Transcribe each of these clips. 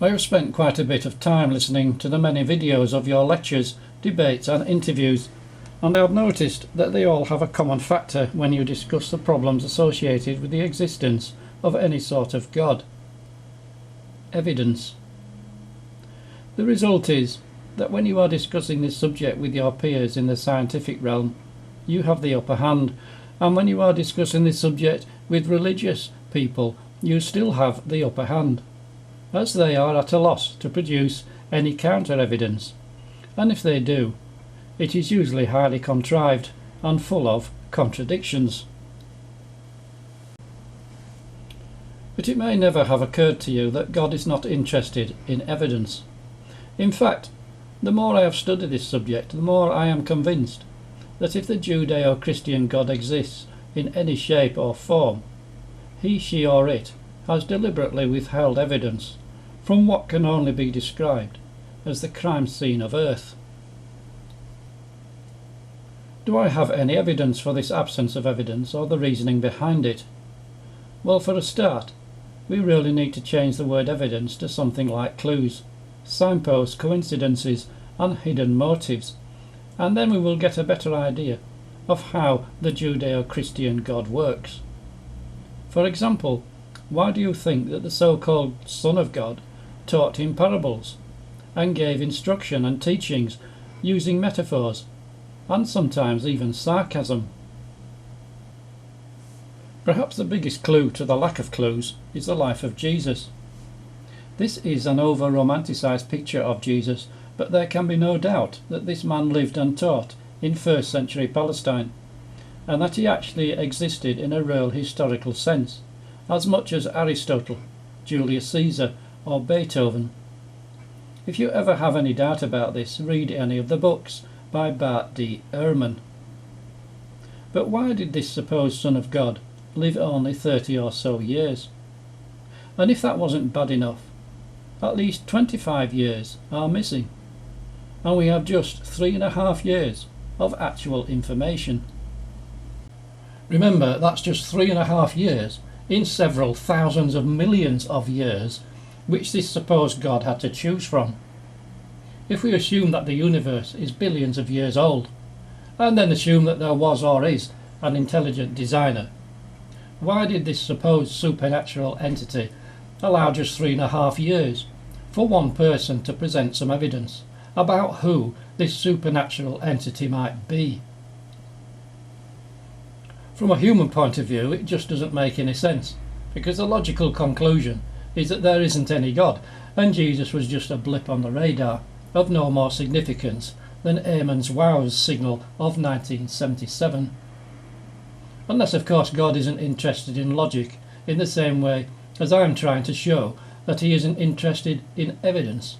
I have spent quite a bit of time listening to the many videos of your lectures, debates and interviews, and I have noticed that they all have a common factor when you discuss the problems associated with the existence of any sort of God: evidence. The result is that when you are discussing this subject with your peers in the scientific realm, you have the upper hand, and when you are discussing this subject with religious people, you still have the upper hand, as they are at a loss to produce any counter-evidence, and if they do, it is usually highly contrived and full of contradictions. But it may never have occurred to you that God is not interested in evidence. In fact, the more I have studied this subject, the more I am convinced that if the Judeo-Christian God exists in any shape or form, he, she or it has deliberately withheld evidence from what can only be described as the crime scene of Earth. Do I have any evidence for this absence of evidence or the reasoning behind it? Well, for a start, we really need to change the word evidence to something like clues, signposts, coincidences and hidden motives, and then we will get a better idea of how the Judeo-Christian God works. For example, why do you think that the so-called Son of God taught in parables and gave instruction and teachings using metaphors and sometimes even sarcasm? Perhaps the biggest clue to the lack of clues is the life of Jesus. This is an over-romanticised picture of Jesus, but there can be no doubt that this man lived and taught in first century Palestine, and that he actually existed in a real historical sense, as much as Aristotle, Julius Caesar or Beethoven. If you ever have any doubt about this, read any of the books by Bart D. Ehrman. But why did this supposed Son of God live only 30 or so years? And if that wasn't bad enough, at least 25 years are missing, and we have just 3.5 years of actual information. Remember, that's just 3.5 years in several thousands of millions of years which this supposed God had to choose from. If we assume that the universe is billions of years old, and then assume that there was or is an intelligent designer, why did this supposed supernatural entity allow just 3.5 years for one person to present some evidence about who this supernatural entity might be? From a human point of view, it just doesn't make any sense, because the logical conclusion is that there isn't any God, and Jesus was just a blip on the radar of no more significance than Eamon's WOWS signal of 1977. Unless, of course, God isn't interested in logic in the same way as I'm trying to show that he isn't interested in evidence.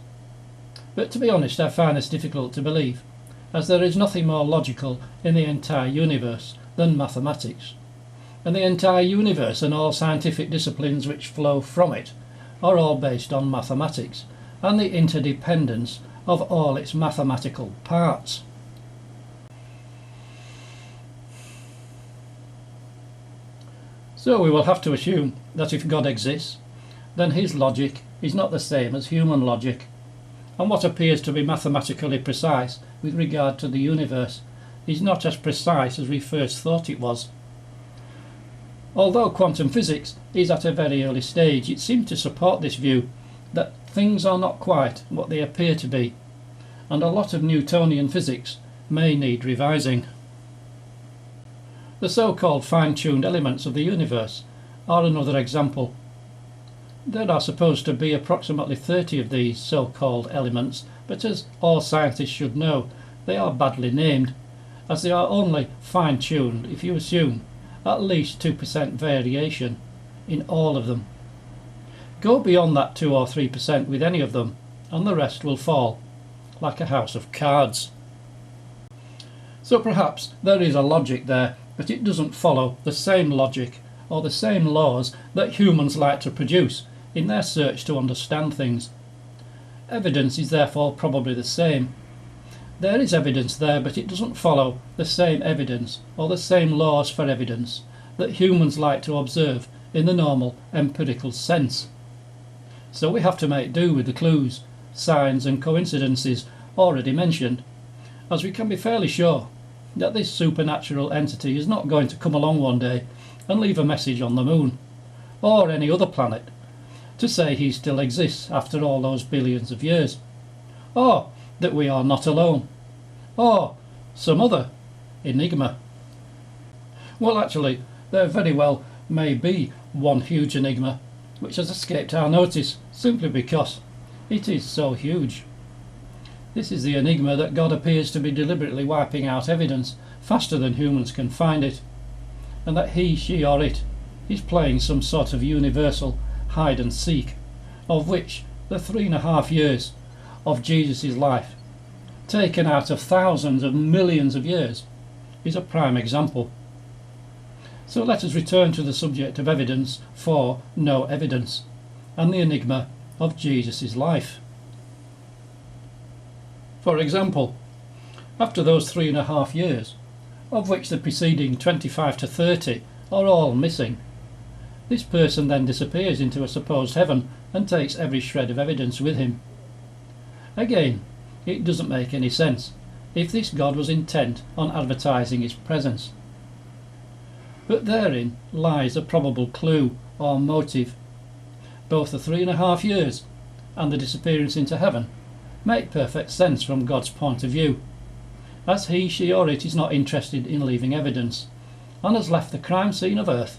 But to be honest, I find this difficult to believe, as there is nothing more logical in the entire universe than mathematics, and the entire universe and all scientific disciplines which flow from it are all based on mathematics and the interdependence of all its mathematical parts. So we will have to assume that if God exists, then his logic is not the same as human logic, and what appears to be mathematically precise with regard to the universe is not as precise as we first thought it was. Although quantum physics is at a very early stage, it seems to support this view that things are not quite what they appear to be, and a lot of Newtonian physics may need revising. The so-called fine-tuned elements of the universe are another example. There are supposed to be approximately 30 of these so-called elements, but as all scientists should know, they are badly named, as they are only fine-tuned if you assume at least 2% variation in all of them. Go beyond that 2 or 3% with any of them, and the rest will fall like a house of cards. So perhaps there is a logic there, but it doesn't follow the same logic or the same laws that humans like to produce in their search to understand things. Evidence is therefore probably the same. There is evidence there, but it doesn't follow the same evidence or the same laws for evidence that humans like to observe in the normal empirical sense. So we have to make do with the clues, signs and coincidences already mentioned, as we can be fairly sure that this supernatural entity is not going to come along one day and leave a message on the moon, or any other planet, to say he still exists after all those billions of years, or that we are not alone, or some other enigma. Well, actually, there very well may be one huge enigma which has escaped our notice simply because it is so huge. This is the enigma that God appears to be deliberately wiping out evidence faster than humans can find it, and that he, she or it is playing some sort of universal hide and seek, of which the 3.5 years of Jesus' life, taken out of thousands of millions of years, is a prime example. So let us return to the subject of evidence for no evidence, and the enigma of Jesus' life. For example, after those 3.5 years, of which the preceding 25 to 30 are all missing, this person then disappears into a supposed heaven and takes every shred of evidence with him. Again, it doesn't make any sense if this God was intent on advertising his presence. But therein lies a probable clue or motive. Both the 3.5 years and the disappearance into heaven make perfect sense from God's point of view, as he, she or it is not interested in leaving evidence, and has left the crime scene of Earth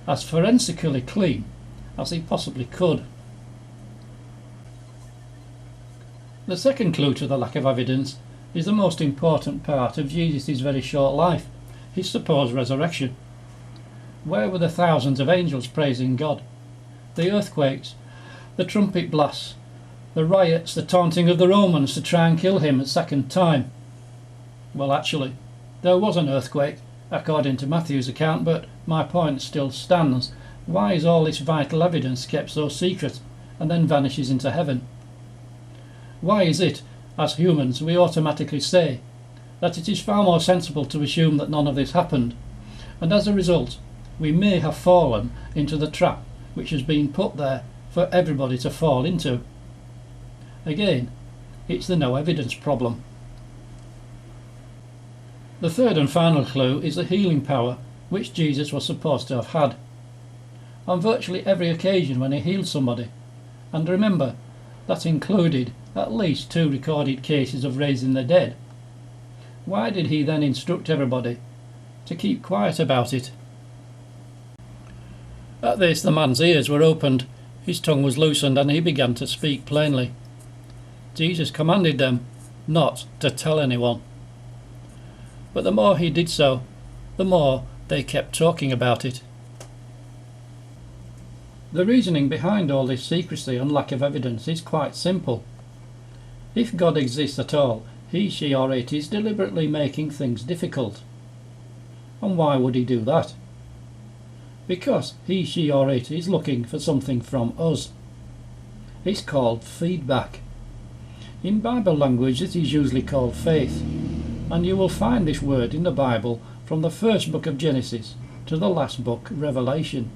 as forensically clean as he possibly could. The second clue to the lack of evidence is the most important part of Jesus' very short life, his supposed resurrection. Where were the thousands of angels praising God, the earthquakes, the trumpet blasts, the riots, the taunting of the Romans to try and kill him a second time? Well, actually, there was an earthquake, according to Matthew's account, but my point still stands. Why is all this vital evidence kept so secret and then vanishes into heaven? Why is it, as humans, we automatically say that it is far more sensible to assume that none of this happened, and as a result we may have fallen into the trap which has been put there for everybody to fall into? Again, it's the no evidence problem. The third and final clue is the healing power which Jesus was supposed to have had on virtually every occasion when he healed somebody, and remember, that included at least 2 recorded cases of raising the dead. Why did he then instruct everybody to keep quiet about it? At this the man's ears were opened, his tongue was loosened, and he began to speak plainly. Jesus commanded them not to tell anyone. But the more he did so, the more they kept talking about it. The reasoning behind all this secrecy and lack of evidence is quite simple. If God exists at all, he, she or it is deliberately making things difficult. And why would he do that? Because he, she or it is looking for something from us. It's called feedback. In Bible language it is usually called faith, and you will find this word in the Bible from the first book of Genesis to the last book, Revelation.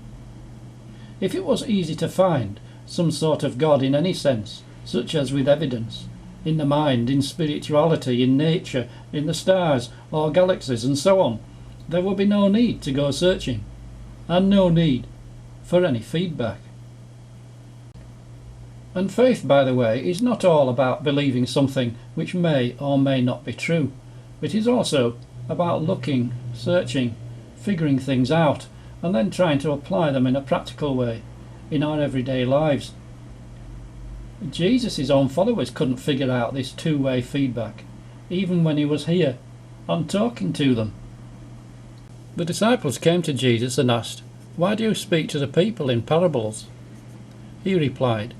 If it was easy to find some sort of God in any sense, such as with evidence, in the mind, in spirituality, in nature, in the stars or galaxies and so on, there would be no need to go searching, and no need for any feedback. And faith, by the way, is not all about believing something which may or may not be true. It is also about looking, searching, figuring things out, and then trying to apply them in a practical way in our everyday lives. Jesus' own followers couldn't figure out this two-way feedback, even when he was here and talking to them. The disciples came to Jesus and asked, "Why do you speak to the people in parables?" He replied,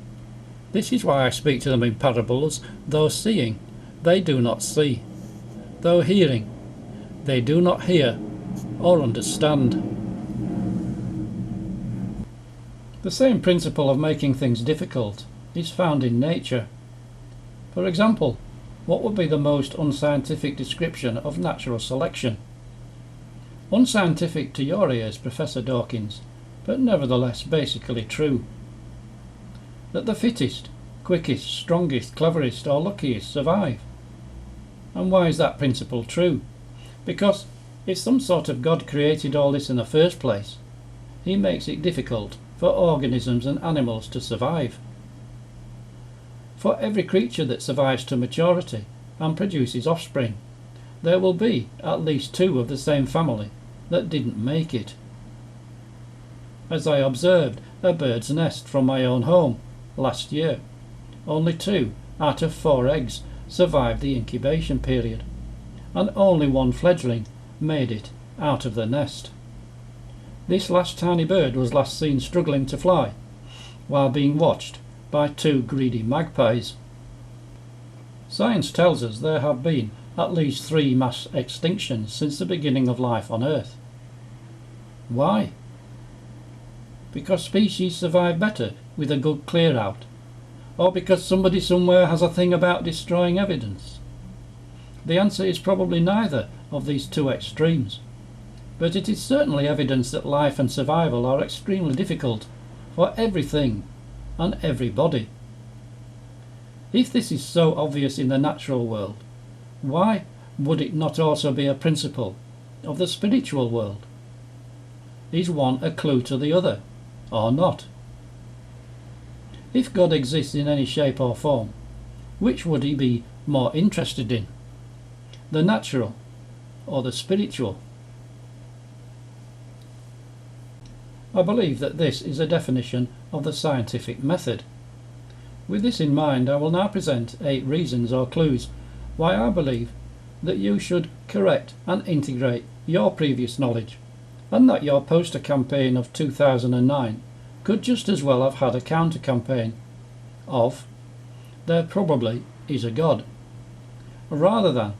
"This is why I speak to them in parables. Though seeing, they do not see. Though hearing, they do not hear or understand." The same principle of making things difficult is found in nature. For example, what would be the most unscientific description of natural selection? Unscientific to your ears, Professor Dawkins, but nevertheless basically true. that the fittest, quickest, strongest, cleverest or luckiest survive. And why is that principle true? Because if some sort of God created all this in the first place, he makes it difficult for organisms and animals to survive. For every creature that survives to maturity and produces offspring, there will be at least two of the same family that didn't make it. As I observed a bird's nest from my own home last year, only 2 out of 4 eggs survived the incubation period, and only 1 fledgling made it out of the nest. This last tiny bird was last seen struggling to fly while being watched by 2 greedy magpies. Science tells us there have been at least 3 mass extinctions since the beginning of life on Earth. Why? Because species survive better with a good clear out, or because somebody somewhere has a thing about destroying evidence? The answer is probably neither of these 2 extremes, but it is certainly evidence that life and survival are extremely difficult for everything and everybody. If this is so obvious in the natural world, why would it not also be a principle of the spiritual world? Is one a clue to the other, or not? If God exists in any shape or form, which would he be more interested in? The natural or the spiritual? I believe that this is a definition of the scientific method. With this in mind, I will now present 8 reasons or clues why I believe that you should correct and integrate your previous knowledge, and that your poster campaign of 2009 could just as well have had a counter campaign of "there probably is a God," rather than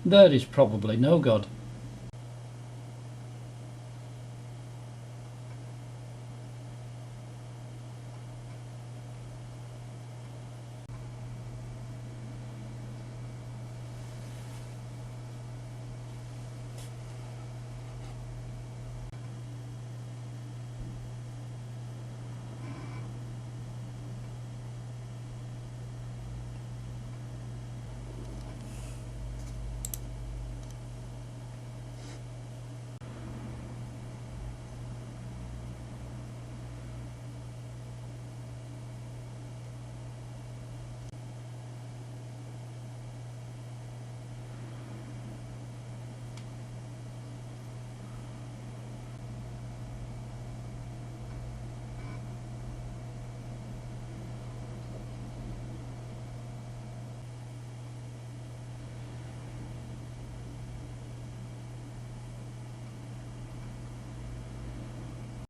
"there is probably no God."